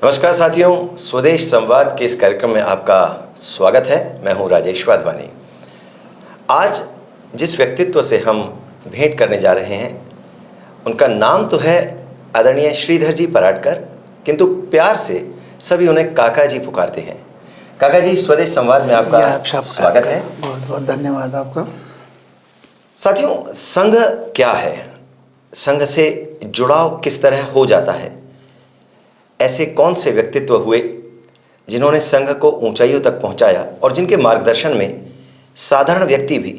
नमस्कार साथियों, स्वदेश संवाद के इस कार्यक्रम में आपका स्वागत है। मैं हूं राजेश वाधवानी। आज जिस व्यक्तित्व से हम भेंट करने जा रहे हैं उनका नाम तो है आदरणीय श्रीधर जी पराडकर, किंतु प्यार से सभी उन्हें काका जी पुकारते हैं। काका जी, स्वदेश संवाद में आपका स्वागत है। बहुत बहुत धन्यवाद आपका। साथियों, संघ क्या है, संघ से जुड़ाव किस तरह हो जाता है, ऐसे कौन से व्यक्तित्व हुए जिन्होंने संघ को ऊंचाइयों तक पहुंचाया और जिनके मार्गदर्शन में साधारण व्यक्ति भी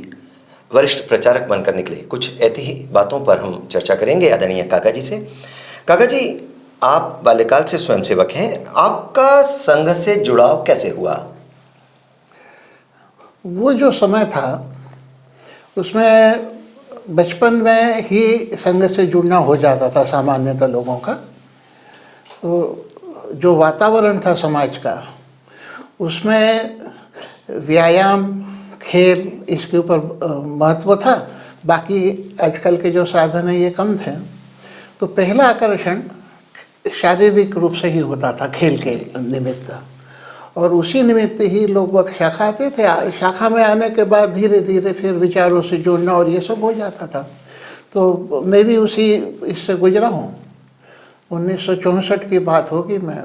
वरिष्ठ प्रचारक बनकर निकले। कुछ ऐसी ही बातों पर हम चर्चा करेंगे आदरणीय काका जी से। काका जी, आप बाल्यकाल से स्वयंसेवक हैं, आपका संघ से जुड़ाव कैसे हुआ? वो जो समय था उसमें बचपन में ही संघ से जुड़ना हो जाता था सामान्यतः लोगों का। तो जो वातावरण था समाज का उसमें व्यायाम, खेल, इसके ऊपर महत्व था। बाकी आजकल के जो साधन है ये कम थे। तो पहला आकर्षण शारीरिक रूप से ही होता था, खेल के निमित्त, और उसी निमित्त ही लोग शाखा आते थे। शाखा में आने के बाद धीरे धीरे फिर विचारों से जुड़ना और ये सब हो जाता था। तो मैं भी उसी इससे गुजरा हूँ। 1964 की बात होगी, मैं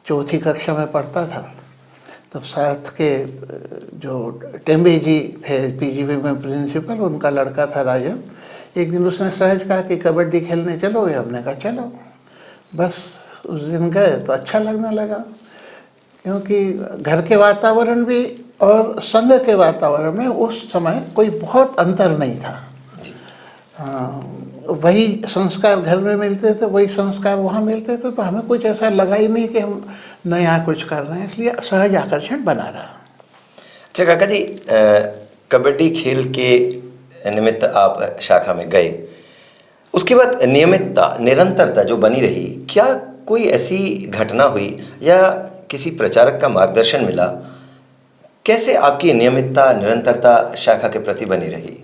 चौथी कक्षा में पढ़ता था। तब साथ के जो टेम्बे जी थे पीजीवी में प्रिंसिपल, उनका लड़का था राजन। एक दिन उसने सहज कहा कि कबड्डी खेलने चलोगे? हमने कहा चलो। बस उस दिन गए तो अच्छा लगने लगा, क्योंकि घर के वातावरण भी और संघ के वातावरण में उस समय कोई बहुत अंतर नहीं था। वही संस्कार घर में मिलते थे, वही संस्कार वहाँ मिलते थे। तो हमें कुछ ऐसा लगा ही नहीं कि हम नया कुछ कर रहे हैं, इसलिए सहज आकर्षण बना रहा। अच्छा काका जी, कबड्डी खेल के निमित्त आप शाखा में गए, उसके बाद नियमितता, निरंतरता जो बनी रही, क्या कोई ऐसी घटना हुई या किसी प्रचारक का मार्गदर्शन मिला? कैसे आपकी नियमितता, निरंतरता शाखा के प्रति बनी रही?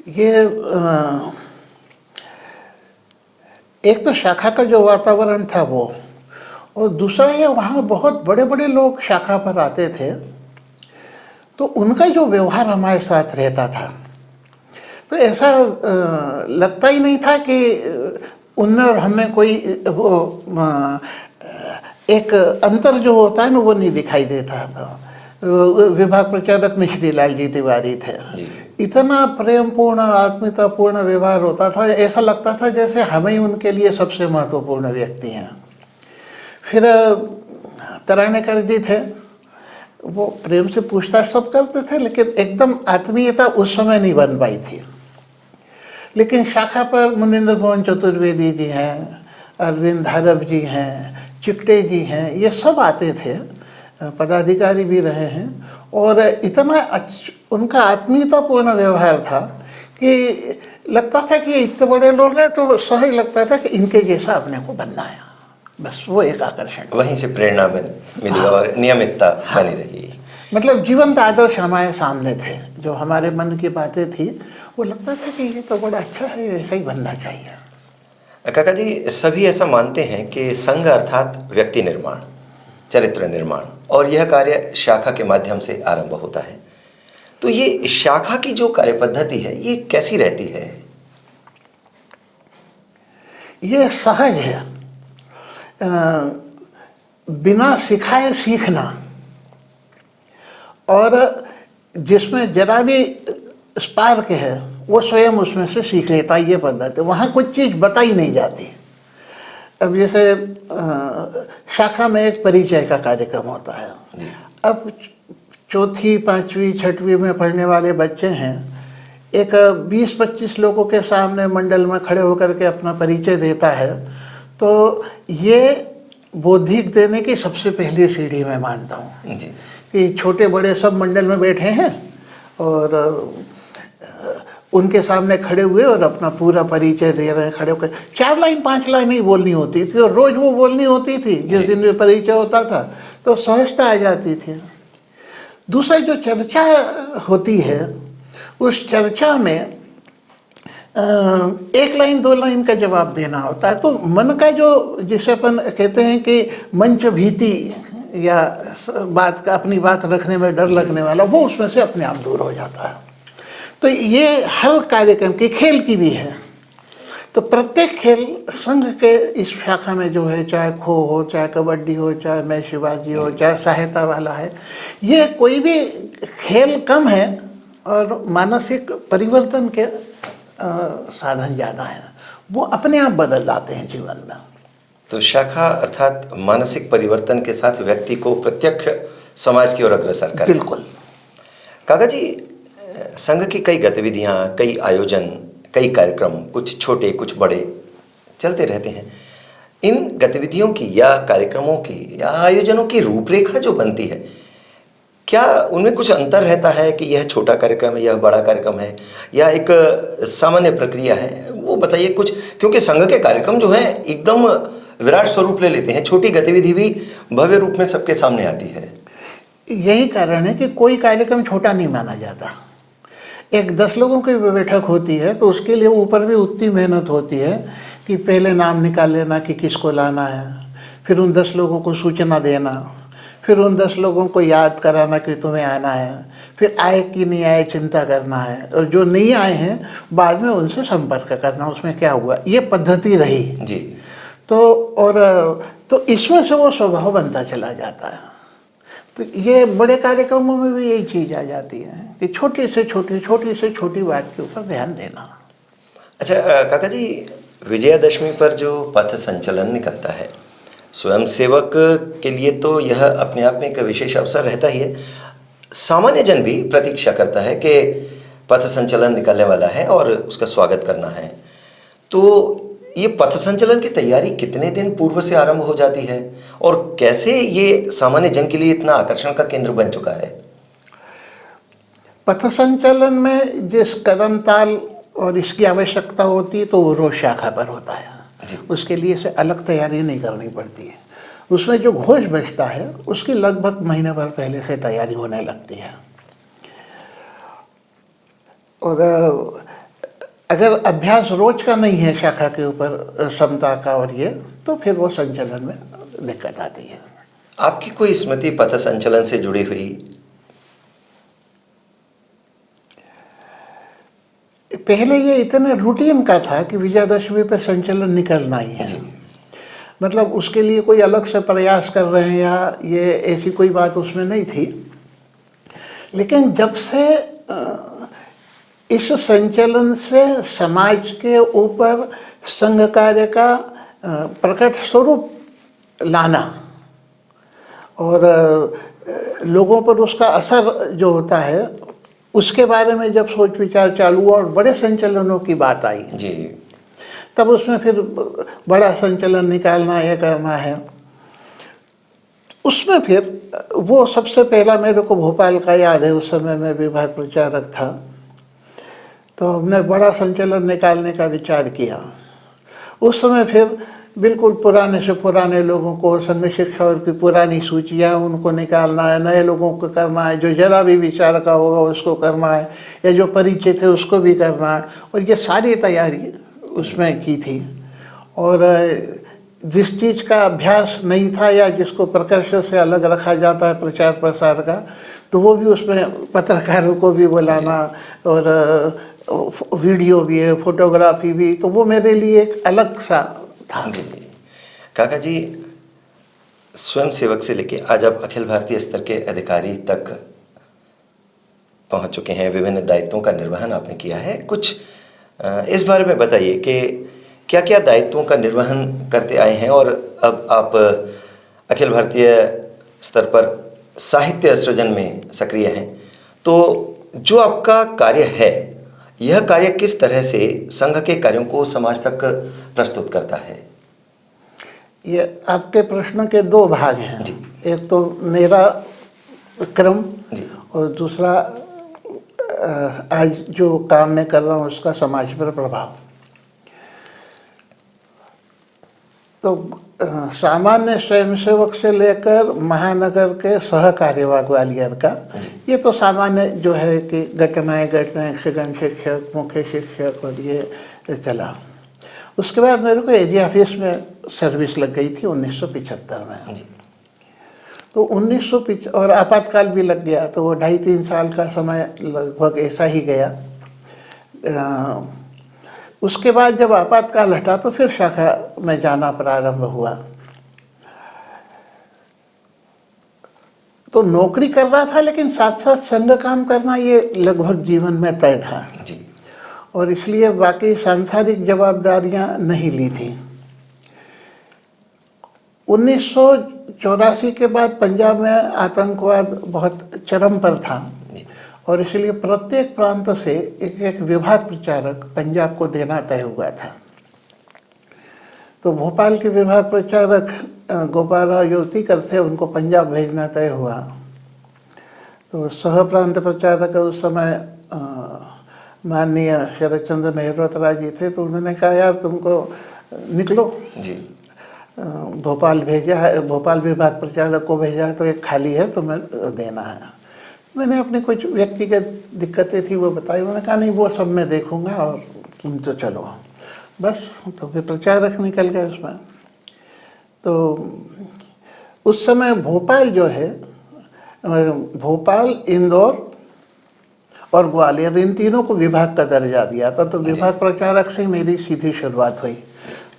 ये एक तो शाखा का जो वातावरण था वो, और दूसरा ये वहाँ बहुत बड़े बड़े लोग शाखा पर आते थे, तो उनका जो व्यवहार हमारे साथ रहता था, तो ऐसा लगता ही नहीं था कि उनमें और हमें कोई वो एक अंतर जो होता है ना वो नहीं दिखाई देता था। विभाग प्रचारक में श्री लाल जी तिवारी थे। इतना प्रेमपूर्ण, आत्मीयतापूर्ण व्यवहार होता था, ऐसा लगता था जैसे हमें ही उनके लिए सबसे महत्वपूर्ण व्यक्ति हैं। फिर तरानेकर जी थे, वो प्रेम से पूछताछ सब करते थे, लेकिन एकदम आत्मीयता उस समय नहीं बन पाई थी। लेकिन शाखा पर मुनीन्द्र मोहन चतुर्वेदी जी हैं, अरविंद धारब जी हैं, चिकटे जी हैं, ये सब आते थे, पदाधिकारी भी रहे हैं। और इतना उनका आत्मीयतापूर्ण व्यवहार था कि लगता था कि इतने बड़े लोग हैं, तो सहज लगता था कि इनके जैसा अपने को बनना है। बस वो एक आकर्षण, वहीं से प्रेरणा मिली। हाँ, और नियमितता बनी रही। मतलब जीवंत आदर्श हमारे सामने थे। जो हमारे मन की बातें थी वो लगता था कि ये तो बड़ा अच्छा है, ऐसा ही बनना चाहिए। काका जी, सभी ऐसा मानते हैं कि संघ अर्थात व्यक्ति निर्माण, चरित्र निर्माण, और यह कार्य शाखा के माध्यम से आरंभ होता है। तो ये शाखा की जो कार्य पद्धति है ये कैसी रहती है? ये सहज है, बिना सिखाए सीखना, और जिसमें जरा भी स्पार्क है वो स्वयं उसमें से सीख लेता है। ये पद्धति, वहाँ कुछ चीज़ बताई नहीं जाती। अब जैसे शाखा में एक परिचय का कार्यक्रम होता है। अब चौथी, पाँचवीं, छठवीं में पढ़ने वाले बच्चे हैं, एक 20-25 लोगों के सामने मंडल में खड़े होकर के अपना परिचय देता है, तो ये बौद्धिक देने की सबसे पहली सीढ़ी मैं मानता हूँ कि छोटे बड़े सब मंडल में बैठे हैं और उनके सामने खड़े हुए और अपना पूरा परिचय दे रहे हैं। खड़े होकर 4 लाइन 5 लाइन ही बोलनी होती थी, और रोज़ वो बोलनी होती थी। जिस दिन भी परिचय होता था तो सहजता आ जाती थी। दूसरा जो चर्चा होती है, उस चर्चा में एक लाइन दो लाइन का जवाब देना होता है, तो मन का जो, जिसे अपन कहते हैं कि मंच भीति या बात का, अपनी बात रखने में डर लगने वाला, वो उसमें से अपने आप दूर हो जाता है। तो ये हर कार्यक्रम की, खेल की भी है। तो प्रत्येक खेल संघ के इस शाखा में जो है, चाहे खो हो, चाहे कबड्डी हो, चाहे मैशीबाजी हो, चाहे सहायता वाला है, ये कोई भी खेल कम है और मानसिक परिवर्तन के साधन ज़्यादा हैं। वो अपने आप बदल जाते हैं जीवन में। तो शाखा अर्थात मानसिक परिवर्तन के साथ व्यक्ति को प्रत्यक्ष समाज की ओर अग्रसर करें। बिल्कुल। काका जी, संघ की कई गतिविधियाँ, कई आयोजन, कई कार्यक्रम, कुछ छोटे कुछ बड़े चलते रहते हैं। इन गतिविधियों की या कार्यक्रमों की या आयोजनों की रूपरेखा जो बनती है, क्या उनमें कुछ अंतर रहता है कि यह छोटा कार्यक्रम है, यह बड़ा कार्यक्रम है, या एक सामान्य प्रक्रिया है? वो बताइए कुछ, क्योंकि संघ के कार्यक्रम जो हैं एकदम विराट स्वरूप ले लेते हैं, छोटी गतिविधि भी भव्य रूप में सबके सामने आती है। यही कारण है कि कोई कार्यक्रम छोटा नहीं माना जाता। एक 10 लोगों की बैठक होती है तो उसके लिए ऊपर भी उतनी मेहनत होती है कि पहले नाम निकाल लेना कि किसको लाना है, फिर उन 10 लोगों को सूचना देना, फिर उन 10 लोगों को याद कराना कि तुम्हें आना है, फिर आए कि नहीं आए चिंता करना है, और जो नहीं आए हैं बाद में उनसे संपर्क करना, उसमें क्या हुआ, ये पद्धति रही जी। तो इसमें से वो स्वभाव बनता चला जाता है। तो ये बड़े कार्यक्रमों में भी यही चीज़ आ जाती है कि छोटी से छोटी बात के ऊपर ध्यान देना। अच्छा काका जी, विजयादशमी पर जो पथ संचलन निकलता है, स्वयंसेवक के लिए तो यह अपने आप में एक विशेष अवसर रहता ही है। सामान्य जन भी प्रतीक्षा करता है कि पथ संचलन निकलने वाला है और उसका स्वागत करना है। तो ये पथ संचलन की तैयारी कितने दिन पूर्व से आरंभ हो जाती है और कैसे ये सामान्य जन के लिए इतना आकर्षण का केंद्र बन चुका है? पथ संचलन में जिस कदम ताल और इसकी आवश्यकता होती है तो वो रोज शाखा पर होता है। उसके लिए से अलग तैयारी नहीं करनी पड़ती है। उसमें जो घोष बजता है उसकी लगभग महीने भर पहले से तैयारी होने लगती है। और अगर अभ्यास रोज का नहीं है शाखा के ऊपर समता का और ये, तो फिर वो संचलन में दिक्कत आती है। आपकी कोई स्मृति पथ संचलन से जुड़ी हुई? पहले ये इतने रूटीन का था कि विजयादशमी पे संचलन निकलना ही है, मतलब उसके लिए कोई अलग से प्रयास कर रहे हैं या ये ऐसी कोई बात उसमें नहीं थी। लेकिन जब से इस संचलन से समाज के ऊपर संघ कार्य का प्रकट स्वरूप लाना और लोगों पर उसका असर जो होता है उसके बारे में जब सोच विचार चालू हुआ और बड़े संचलनों की बात आई जी, तब उसमें फिर बड़ा संचलन निकालना है, करना है। उसमें फिर वो सबसे पहला मेरे को भोपाल का याद है, उस समय मैं विभाग प्रचारक था, तो हमने बड़ा संचलन निकालने का विचार किया। उस समय फिर बिल्कुल पुराने से पुराने लोगों को, संघ शिक्षा और की पुरानी सूचियाँ उनको निकालना है, नए लोगों को करना है, जो जरा भी विचार का होगा उसको करना है, या जो परिचित है उसको भी करना है, और ये सारी तैयारी उसमें की थी। और जिस चीज़ का अभ्यास नहीं था या जिसको प्रकर्ष से अलग रखा जाता है प्रचार प्रसार का, तो वो भी उसमें पत्रकारों को भी बुलाना और वीडियो भी है, फोटोग्राफी भी, तो वो मेरे लिए एक अलग सा था। जी। काका जी, स्वयं सेवक से लेके आज आप अखिल भारतीय स्तर के अधिकारी तक पहुंच चुके हैं, विभिन्न दायित्वों का निर्वहन आपने किया है। कुछ इस बारे में बताइए कि क्या क्या दायित्वों का निर्वहन करते आए हैं और अब आप अखिल भारतीय स्तर पर साहित्य सृजन में सक्रिय हैं। तो जो आपका कार्य है, यह कार्य किस तरह से संघ के कार्यों को समाज तक प्रस्तुत करता है? ये आपके प्रश्न के दो भाग हैं। एक तो मेरा क्रम और दूसरा आज जो काम मैं कर रहा हूँ उसका समाज पर प्रभाव। तो सामान्य स्वयंसेवक से लेकर महानगर के सह कार्यवाह ग्वालियर का, ये तो सामान्य जो है कि घटनाएं सेकंड शिक्षक, मुख्य शिक्षक और ये चला। उसके बाद मेरे को एजी ऑफिस में सर्विस लग गई थी 1975 में। तो 1975 और आपातकाल भी लग गया, तो वो 2.5-3 साल का समय लगभग ऐसा ही गया। उसके बाद जब आपातकाल हटा तो फिर शाखा में जाना प्रारंभ हुआ। तो नौकरी कर रहा था, लेकिन साथ साथ संघ काम करना ये लगभग जीवन में तय था जी। और इसलिए बाकी सांसारिक जवाबदारियां नहीं ली थी। 1984 के बाद पंजाब में आतंकवाद बहुत चरम पर था और इसलिए प्रत्येक प्रांत से एक एक विभाग प्रचारक पंजाब को देना तय हुआ था। तो भोपाल के विभाग प्रचारक गोपाल राव ज्योतिकर थे, उनको पंजाब भेजना तय हुआ। तो सह प्रांत प्रचारक उस समय माननीय शरद चंद्र मेहरोत्रा जी थे, तो उन्होंने कहा यार तुमको निकलो जी। भोपाल भेजा है, भोपाल विभाग प्रचारक को भेजा तो एक खाली है, तुम्हें देना है। मैंने अपनी कुछ व्यक्तिगत दिक्कतें थी वो बताई, उन्होंने कहा नहीं वो सब मैं देखूंगा और तुम तो चलो बस। तो फिर प्रचारक निकल गए उसमें। तो उस समय भोपाल जो है, भोपाल, इंदौर और ग्वालियर, इन तीनों को विभाग का दर्जा दिया था। तो विभाग प्रचारक से मेरी सीधी शुरुआत हुई,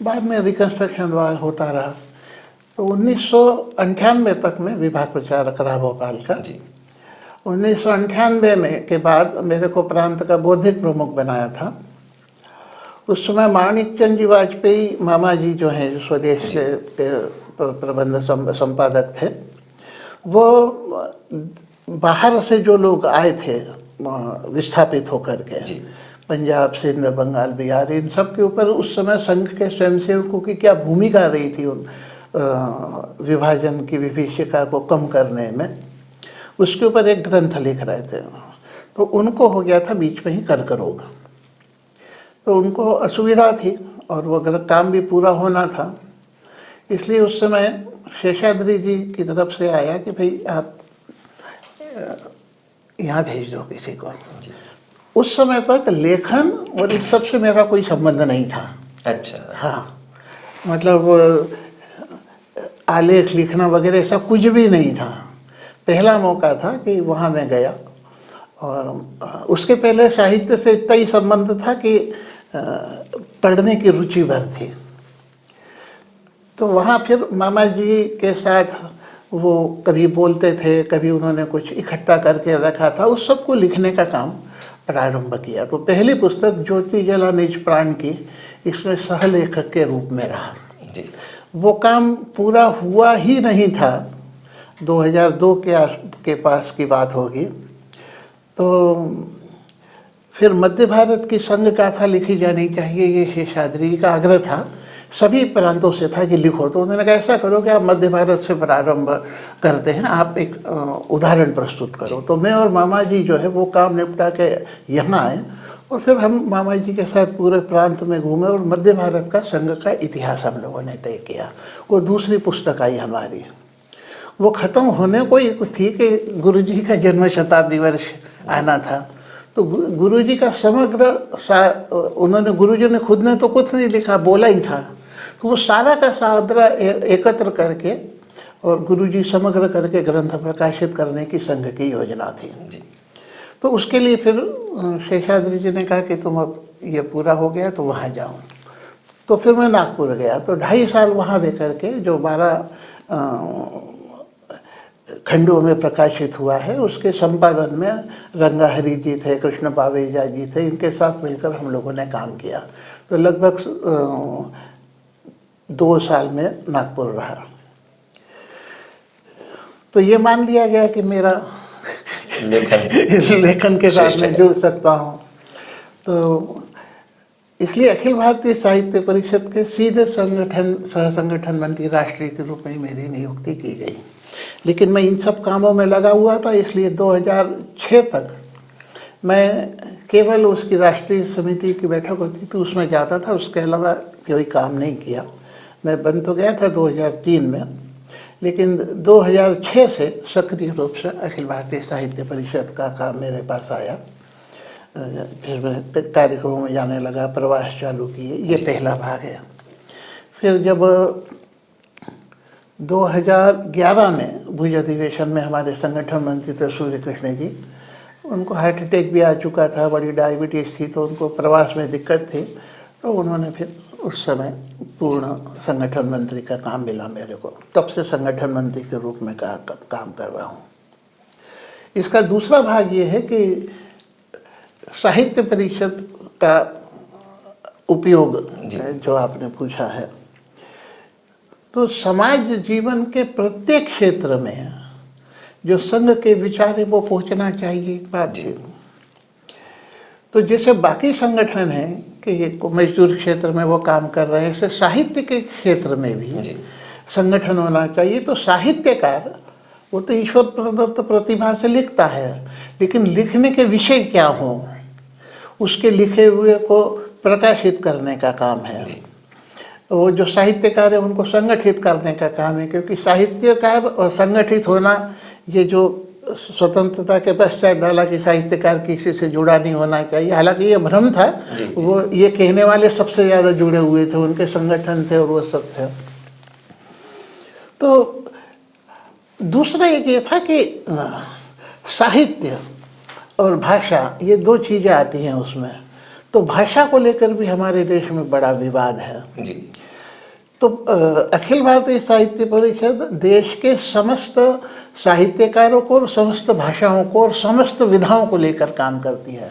बाद में रिकन्स्ट्रक्शन होता रहा। तो 1998 तक मैं विभाग प्रचारक रहा भोपाल का। 1998 में के बाद मेरे को प्रांत का बौद्धिक प्रमुख बनाया था। उस समय माणिक चंद जी वाजपेयी मामा जी जो हैं, जो स्वदेश के प्रबंध संपादक थे, वो बाहर से जो लोग आए थे विस्थापित होकर के, पंजाब, सिंध, बंगाल, बिहार, इन सब के ऊपर उस समय संघ के स्वयंसेवकों की क्या भूमिका रही थी उन विभाजन की विभीषिका को कम करने में, उसके ऊपर एक ग्रंथ लिख रहे थे। तो उनको हो गया था बीच में ही कर्करोग, तो उनको असुविधा थी और वो काम भी पूरा होना था। इसलिए उस समय शेषाद्री जी की तरफ से आया कि भाई आप यहाँ भेज दो किसी को। उस समय तक लेखन और इस सब से मेरा कोई संबंध नहीं था। अच्छा। हाँ, मतलब आलेख लिखना वगैरह ऐसा कुछ भी नहीं था। पहला मौका था कि वहाँ मैं गया और उसके पहले साहित्य से इतना ही संबंध था कि पढ़ने की रुचि भर थी। तो वहाँ फिर मामा जी के साथ वो कभी बोलते थे, कभी उन्होंने कुछ इकट्ठा करके रखा था, उस सब को लिखने का काम प्रारंभ किया। तो पहली पुस्तक ज्योति जला निज प्राण की, इसमें सहलेखक के रूप में रहा। वो काम पूरा हुआ ही नहीं था, 2002 के पास की बात होगी। तो फिर मध्य भारत की संघ गाथा लिखी जानी चाहिए, ये शेषाद्री का आग्रह था, सभी प्रांतों से था कि लिखो। तो उन्होंने कहा ऐसा करो कि आप मध्य भारत से प्रारंभ करते हैं, आप एक उदाहरण प्रस्तुत करो। तो मैं और मामा जी जो है वो काम निपटा के यहाँ आए और फिर हम मामा जी के साथ पूरे प्रांत में घूमे और मध्य भारत का संघ का इतिहास हम लोगों ने तय किया। वो दूसरी पुस्तक आई हमारी। वो ख़त्म होने को ही थी कि गुरुजी का जन्म शताब्दी वर्ष आना था। तो गुरुजी का समग्र उन्होंने, गुरुजी ने खुद ने तो कुछ नहीं लिखा, बोला ही था। तो वो सारा का सारा एकत्र करके और गुरुजी समग्र करके ग्रंथ प्रकाशित करने की संघ की योजना थी। तो उसके लिए फिर शेषाद्री जी ने कहा कि तुम अब ये पूरा हो गया तो वहाँ जाओ। तो फिर मैं नागपुर गया। तो 2.5 साल वहाँ रह करके जो 12 खंडों में प्रकाशित हुआ है, उसके संपादन में रंगाहरी जी थे, कृष्ण पावेजा जी थे, इनके साथ मिलकर हम लोगों ने काम किया। तो लगभग 2 साल में नागपुर रहा। तो ये मान लिया गया कि मेरा लेखन के साथ में जुड़ सकता हूँ। तो इसलिए अखिल भारतीय साहित्य परिषद के सीधे सह संगठन मंत्री राष्ट्रीय के रूप में मेरी नियुक्ति की गई। लेकिन मैं इन सब कामों में लगा हुआ था, इसलिए 2006 तक मैं केवल उसकी राष्ट्रीय समिति की बैठक होती थी उसमें जाता था, उसके अलावा कोई काम नहीं किया। मैं बन तो गया था 2003 में, लेकिन 2006 से सक्रिय रूप से अखिल भारतीय साहित्य परिषद का काम मेरे पास आया। फिर मैं कार्यक्रमों में जाने लगा, प्रवास चालू किए, ये पहला भाग है। फिर जब 2011 में भुज अधिवेशन में हमारे संगठन मंत्री थे सूर्य कृष्ण जी, उनको हार्ट अटैक भी आ चुका था, बड़ी डायबिटीज़ थी, तो उनको प्रवास में दिक्कत थी, तो उन्होंने फिर उस समय पूर्ण संगठन मंत्री का काम मिला मेरे को। तब से संगठन मंत्री के रूप में काम कर रहा हूँ। इसका दूसरा भाग ये है कि साहित्य परिषद का उपयोग जो आपने पूछा है, तो समाज जीवन के प्रत्येक क्षेत्र में जो संघ के विचार है वो पहुंचना चाहिए, एक बात थी। तो जैसे बाकी संगठन हैं कि मजदूर क्षेत्र में वो काम कर रहे हैं, ऐसे साहित्य के क्षेत्र में भी संगठन होना चाहिए। तो साहित्यकार वो तो ईश्वर प्रदत्त प्रतिभा से लिखता है, लेकिन लिखने के विषय क्या हों, उसके लिखे हुए को प्रकाशित करने का काम है। वो जो साहित्यकार है उनको संगठित करने का काम है, क्योंकि साहित्यकार और संगठित होना, ये जो स्वतंत्रता के पश्चात डाला कि साहित्यकार किसी से जुड़ा नहीं होना चाहिए, हालांकि ये भ्रम था। वो ये कहने वाले सबसे ज़्यादा जुड़े हुए थे, उनके संगठन थे और वो सब थे। तो दूसरा एक ये था कि साहित्य और भाषा, ये दो चीज़ें आती हैं उसमें। तो भाषा को लेकर भी हमारे देश में बड़ा विवाद है जी। तो अखिल भारतीय साहित्य परिषद देश के समस्त साहित्यकारों को और समस्त भाषाओं को और समस्त विधाओं को लेकर काम करती है।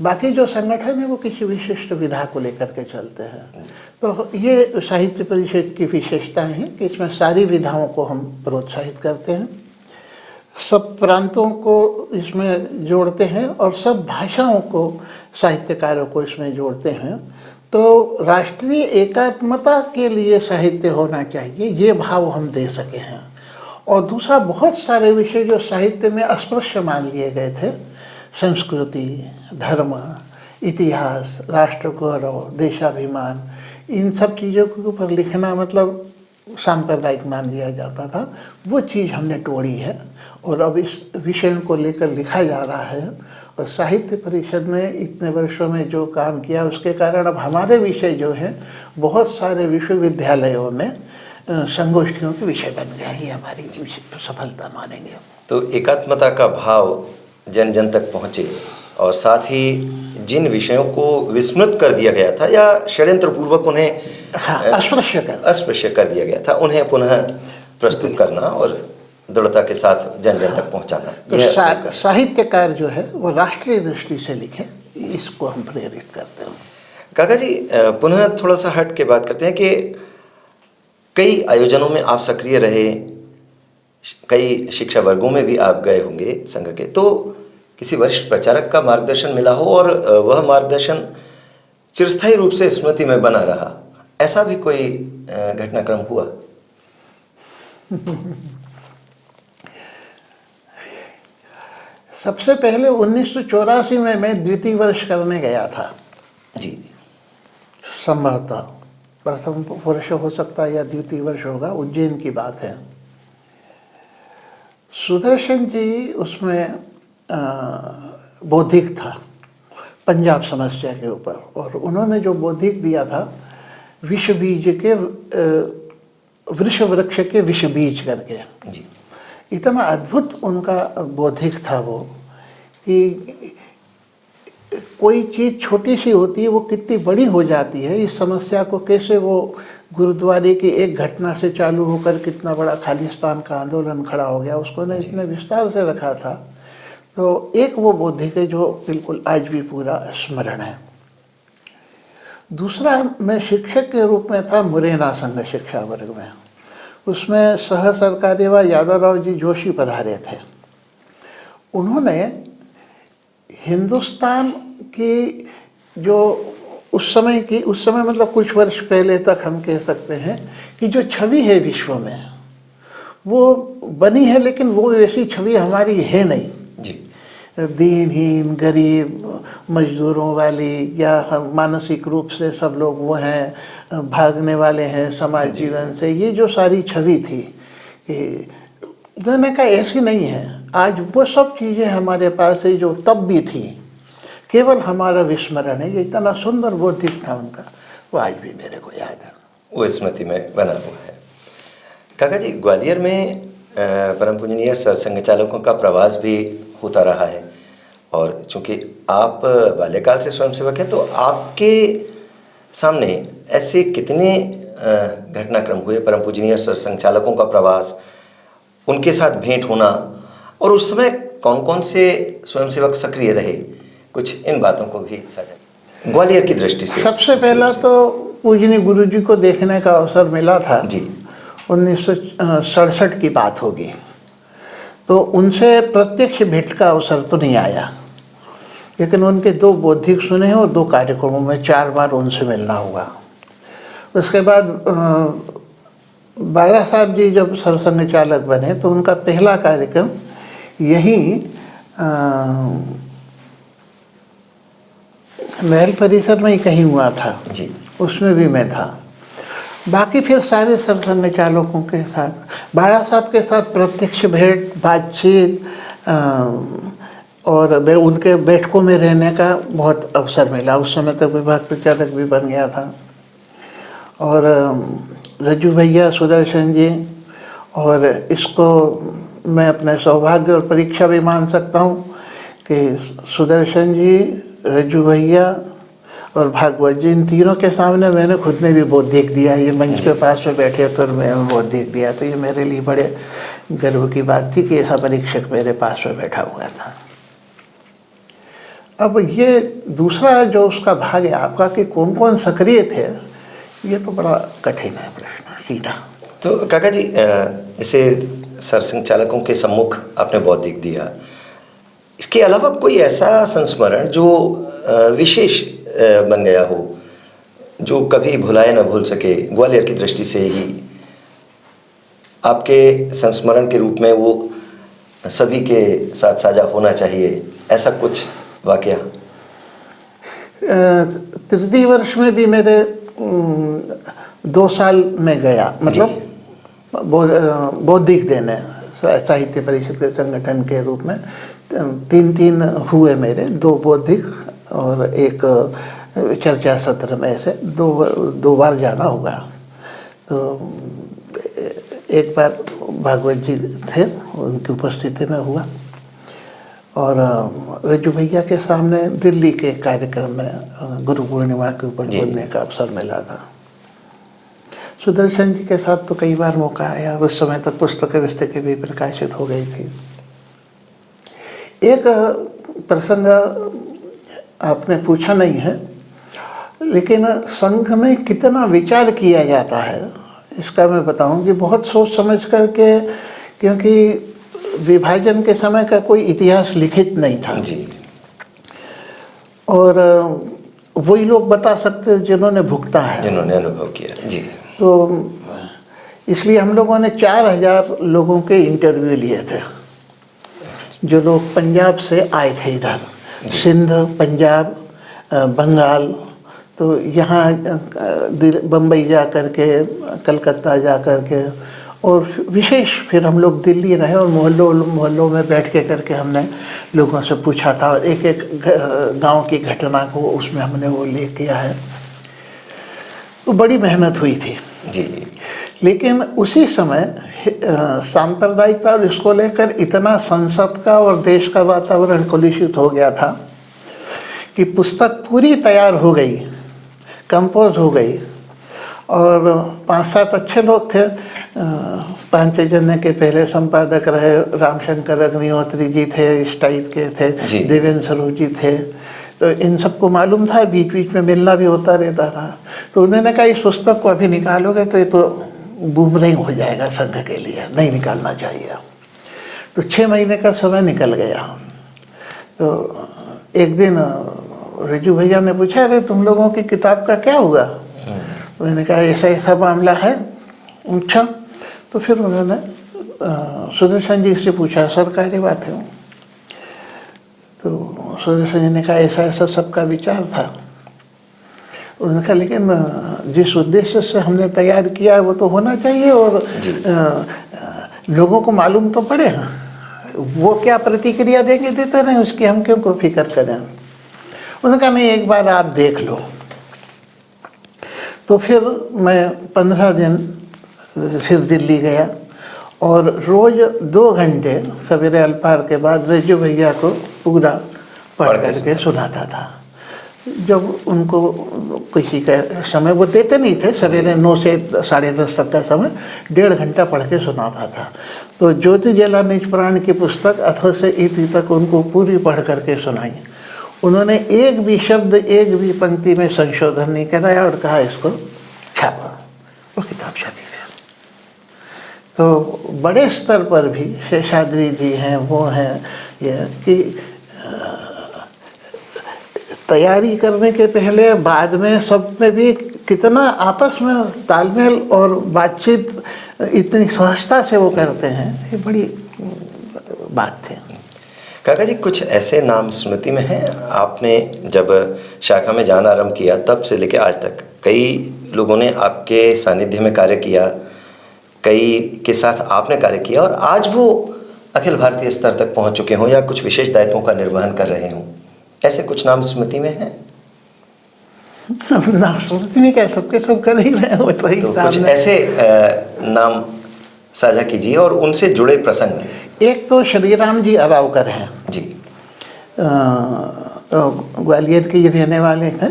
बाकी जो संगठन है वो किसी विशिष्ट विधा को लेकर के चलते हैं। तो ये साहित्य परिषद की विशेषताएं हैं कि इसमें सारी विधाओं को हम प्रोत्साहित करते हैं, सब प्रांतों को इसमें जोड़ते हैं और सब भाषाओं को, साहित्यकारों को इसमें जोड़ते हैं। तो राष्ट्रीय एकात्मता के लिए साहित्य होना चाहिए, ये भाव हम दे सके हैं। और दूसरा, बहुत सारे विषय जो साहित्य में अस्पृश्य मान लिए गए थे, संस्कृति, धर्म, इतिहास, राष्ट्र गौरव, देशाभिमान, इन सब चीज़ों के ऊपर लिखना मतलब सांप्रदायिक मान लिया जाता था, वो चीज़ हमने तोड़ी है और अब इस विषय को लेकर लिखा जा रहा है। और साहित्य परिषद ने इतने वर्षों में जो काम किया उसके कारण अब हमारे विषय जो हैं बहुत सारे विश्वविद्यालयों में संगोष्ठियों के विषय बन गए। ये हमारी सफलता मानेंगे। तो एकात्मता का भाव जन जन तक पहुँचे और साथ ही जिन विषयों को विस्मृत कर दिया गया था या षड्यंत्र पूर्वक उन्हें अस्पृश्य कर दिया गया था, उन्हें पुनः प्रस्तुत करना और दृढ़ता के साथ जन जन तक पहुंचाना। तो साहित्यकार जो है वो राष्ट्रीय दृष्टि से लिखे, इसको हम प्रेरित करते हैं। काका जी, पुनः थोड़ा सा हट के बात करते हैं कि कई आयोजनों में आप सक्रिय रहे, कई शिक्षा वर्गों में भी आप गए होंगे संघ के, तो किसी वरिष्ठ प्रचारक का मार्गदर्शन मिला हो और वह मार्गदर्शन चिरस्थायी रूप से स्मृति में बना रहा, ऐसा भी कोई घटनाक्रम हुआ? सबसे पहले 1984 में मैं द्वितीय वर्ष करने गया था जी। संभवतः प्रथम वर्ष हो सकता है या द्वितीय वर्ष होगा, उज्जैन की बात है। सुदर्शन जी उसमें बौद्धिक था पंजाब समस्या के ऊपर, और उन्होंने जो बौद्धिक दिया था विष बीज के वृक्ष वृक्ष के विष बीज करके जी। इतना अद्भुत उनका बौद्धिक था वो कि कोई चीज़ छोटी सी होती है वो कितनी बड़ी हो जाती है। इस समस्या को कैसे वो गुरुद्वारे की एक घटना से चालू होकर कितना बड़ा खालिस्तान का आंदोलन खड़ा हो गया, उसको ने इतने विस्तार से रखा था। तो एक वो बौद्धिक है जो बिल्कुल आज भी पूरा स्मरण है। दूसरा, मैं शिक्षक के रूप में था मुरैना संघ शिक्षा वर्ग में, उसमें सह सरकार्यवाह यादवराव जी जोशी पधारे थे। उन्होंने हिंदुस्तान की जो उस समय मतलब कुछ वर्ष पहले तक हम कह सकते हैं कि जो छवि है विश्व में वो बनी है, लेकिन वो वैसी छवि हमारी है नहीं जी। दीनहीन, गरीब, मजदूरों वाली, या हम मानसिक रूप से सब लोग वो हैं, भागने वाले हैं समाज जीवन से, ये जो सारी छवि थी कि मैंने कहा ऐसी नहीं है। आज वो सब चीज़ें हमारे पास है जो तब भी थी, केवल हमारा विस्मरण है। ये इतना सुंदर बौद्धिक था उनका, वो आज भी मेरे को याद है, वो स्मृति में बना हुआ है। काका जी, ग्वालियर में परम पूजनीय सरसंघ चालकों का प्रवास भी होता रहा है, और चूंकि आप बाल्यकाल से स्वयंसेवक हैं, तो आपके सामने ऐसे कितने घटनाक्रम हुए परम पूजनीय सरसंघ चालकों का प्रवास, उनके साथ भेंट होना, और उस समय कौन कौन से स्वयंसेवक सक्रिय रहे, कुछ इन बातों को भी साझा ग्वालियर की दृष्टि से। सबसे पहला तो पूजनीय गुरु जी को देखने का अवसर मिला था जी। 1967 की बात होगी, तो उनसे प्रत्यक्ष भेंट का अवसर तो नहीं आया, लेकिन उनके 2 बौद्धिक सुने हैं और 2 कार्यक्रमों में 4 बार उनसे मिलना हुआ। उसके बाद बाला साहब जी जब सरसंघ चालक बने तो उनका पहला कार्यक्रम यही महल परिसर में ही कहीं हुआ था जी। उसमें भी मैं था। बाकी फिर सारे सरसंघ चालकों के साथ, बाला साहब के साथ प्रत्यक्ष भेंट, बातचीत और उनके बैठकों में रहने का बहुत अवसर मिला। उस समय तक विभाग प्रचारक भी बन गया था। और रज्जू भैया, सुदर्शन जी, और इसको मैं अपने सौभाग्य और परीक्षा भी मान सकता हूँ कि सुदर्शन जी, रज्जू भैया और भागवत जी, इन तीनों के सामने मैंने खुद ने भी बौद्धिक दिया। ये मंच के पास में बैठे तो मैं बौद्धिक दिया, तो ये मेरे लिए बड़े गर्व की बात थी कि ऐसा परीक्षक मेरे पास में बैठा हुआ था। अब ये दूसरा जो उसका भाग है आपका कि कौन कौन सक्रिय थे, ये तो बड़ा कठिन है प्रश्न सीधा। तो काका जी, ऐसे सरसंघ चालकों के सम्मुख आपने बौद्धिक दिया, इसके अलावा कोई ऐसा संस्मरण जो विशेष बन गया हो, जो कभी भुलाए न भूल सके, ग्वालियर की दृष्टि से ही आपके संस्मरण के रूप में वो सभी के साथ साझा होना चाहिए, ऐसा कुछ वाकया? तृतीय वर्ष में भी मेरे 2 साल में गया, मतलब बौद्धिक देने साहित्य परिषद के संगठन के रूप में 3 हुए मेरे, 2 बौद्धिक और 1 चर्चा सत्र में से 2 बार जाना होगा। तो एक बार भागवत जी थे, उनकी उपस्थिति में हुआ, और रज्जू भैया के सामने दिल्ली के कार्यक्रम में गुरु पूर्णिमा के ऊपर बोलने का अवसर मिला था। सुदर्शन जी के साथ तो कई बार मौका आया, उस समय तक पुस्तकें भी प्रकाशित हो गई थी। एक प्रसंग आपने पूछा नहीं है, लेकिन संघ में कितना विचार किया जाता है इसका मैं बताऊं कि बहुत सोच समझ करके, क्योंकि विभाजन के समय का कोई इतिहास लिखित नहीं था जी। और वही लोग बता सकते जिन्होंने भुगता है, जिन्होंने अनुभव किया। जी। तो इसलिए हम लोगों ने 4000 लोगों के इंटरव्यू लिए थे, जो लोग पंजाब से आए थे इधर, सिंध, पंजाब, बंगाल। तो यहाँ बम्बई जा कर के, कलकत्ता जा कर के, और विशेष फिर हम लोग दिल्ली रहे और मोहल्लों में बैठ के करके हमने लोगों से पूछा था, और एक गांव की घटना को उसमें हमने वो ले किया है। तो बड़ी मेहनत हुई थी जी। लेकिन उसी समय सांप्रदायिकता और इसको लेकर इतना संसद का और देश का वातावरण कलुषित हो गया था कि पुस्तक पूरी तैयार हो गई, कंपोज हो गई, और 5-7 अच्छे लोग थे। 5 जने के पहले संपादक रहे, रामशंकर अग्निहोत्री जी थे, इस टाइप के थे, देवेंद्र स्वरूप जी थे। तो इन सबको मालूम था, बीच बीच में मिलना भी होता रहता था। तो उन्होंने कहा इस पुस्तक को अभी निकालोगे तो ये तो बूमरैंग हो जाएगा संघ के लिए, नहीं निकालना चाहिए। तो 6 महीने का समय निकल गया। तो एक दिन रज्जू भैया ने पूछा, अरे तुम लोगों की किताब का क्या होगा? तो मैंने कहा ऐसा ऐसा मामला है। अच्छा, तो फिर उन्होंने सुदर्शन जी से पूछा, सरकारी बात है, तो सूर्य जी ने कहा ऐसा ऐसा सबका विचार था। उन्होंने कहा लेकिन जिस उद्देश्य से हमने तैयार किया है वो तो होना चाहिए, और लोगों को मालूम तो पड़े, वो क्या प्रतिक्रिया देंगे देते नहीं, उसकी हम क्यों को फिक्र करें। उन्होंने कहा नहीं, एक बार आप देख लो। तो फिर मैं 15 दिन फिर दिल्ली गया और रोज़ 2 घंटे सवेरे अल्पाहार के बाद रज्जू भैया को पूरा पढ़ करके सुनाता था। जब उनको किसी का समय वो देते नहीं थे, सवेरे 9 से 10:30 तक का समय 1.5 घंटा पढ़ के सुनाता था। तो ज्योति जला निज प्राण की पुस्तक अथ से इति तक उनको पूरी पढ़ करके सुनाई। उन्होंने एक भी शब्द, एक भी पंक्ति में संशोधन नहीं कराया और कहा इसको छापा। वो किताब छपी है। तो बड़े स्तर पर भी शेषाद्री जी हैं, वो हैं, ये कि तैयारी करने के पहले बाद में सब में भी कितना आपस में तालमेल और बातचीत इतनी सहजता से वो करते हैं, ये बड़ी बात थी। काका जी, कुछ ऐसे नाम स्मृति में हैं आपने जब शाखा में जाना आरंभ किया तब से लेकर आज तक कई लोगों ने आपके सानिध्य में कार्य किया, कई के साथ आपने कार्य किया और आज वो अखिल भारतीय स्तर तक पहुंच चुके हों या कुछ विशेष दायित्वों का निर्वहन कर रहे हों, ऐसे कुछ नाम स्मृति में हैं? ना स्मृति नहीं कह सबके सब कर ही रहे हो, तो कुछ ऐसे नाम साझा कीजिए और उनसे जुड़े प्रसंग। एक तो श्री राम जी अरावकर हैं जी, ग्वालियर के ही रहने वाले हैं,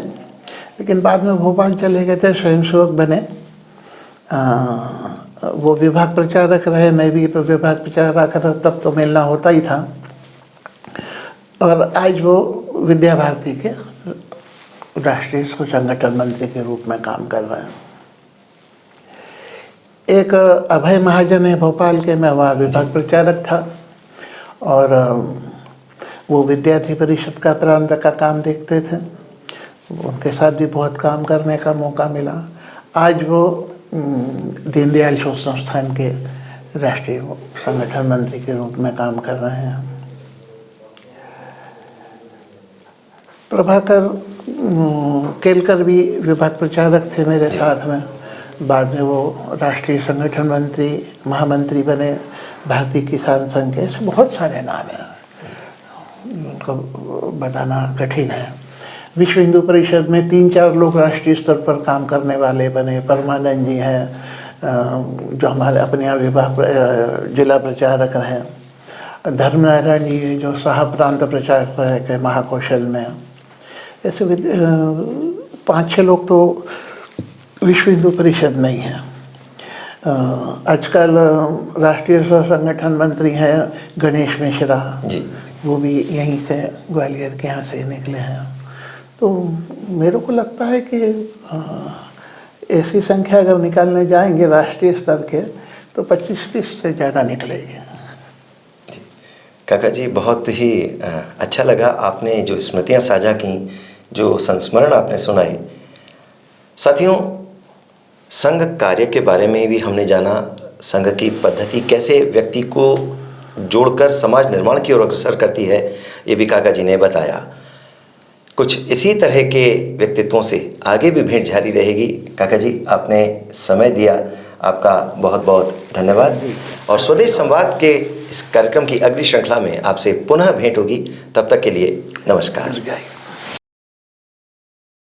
लेकिन बाद में भोपाल चले गए थे, स्वयंसेवक बने। वो विभाग प्रचारक रहे, मैं भी विभाग प्रचारक रहा, तब तो मिलना होता ही था। और आज वो विद्या भारती के राष्ट्रीय संगठन मंत्री के रूप में काम कर रहे हैं। एक अभय महाजन है भोपाल के, मैं वहाँ विभाग प्रचारक था और वो विद्यार्थी परिषद का प्रांत का काम देखते थे। उनके साथ भी बहुत काम करने का मौका मिला। आज वो दीनदयाल शोध संस्थान के राष्ट्रीय संगठन मंत्री के रूप में काम कर रहे हैं। प्रभाकर केलकर भी विभाग प्रचारक थे मेरे साथ में, बाद में वो राष्ट्रीय संगठन मंत्री, महामंत्री बने भारतीय किसान संघ के। ऐसे बहुत सारे नाम हैं, उनको बताना कठिन है। विश्व हिंदू परिषद में 3-4 लोग राष्ट्रीय स्तर पर काम करने वाले बने। परमानंद जी हैं जो हमारे अपने यहाँ विभाग जिला प्रचारक हैं। धर्मनारायण जी जो साहब प्रांत प्रचारक रहे महाकौशल में। ऐसे 5-6 लोग तो विश्व हिंदू परिषद में ही हैं। आजकल राष्ट्रीय संगठन मंत्री हैं गणेश मिश्रा जी, वो भी यहीं से ग्वालियर के यहाँ से निकले हैं। तो मेरे को लगता है कि ऐसी संख्या अगर निकालने जाएंगे राष्ट्रीय स्तर के तो 25-30 से ज़्यादा निकलेंगे। काका जी, बहुत ही अच्छा लगा आपने जो स्मृतियाँ साझा की, जो संस्मरण आपने सुनाए। साथियों, संघ कार्य के बारे में भी हमने जाना, संघ की पद्धति कैसे व्यक्ति को जोड़कर समाज निर्माण की ओर अग्रसर करती है, ये भी काका जी ने बताया। कुछ इसी तरह के व्यक्तित्वों से आगे भी भेंट जारी रहेगी। काका जी, आपने समय दिया, आपका बहुत बहुत धन्यवाद। और स्वदेश संवाद के इस कार्यक्रम की अगली श्रृंखला में आपसे पुनः भेंट होगी। तब तक के लिए नमस्कार।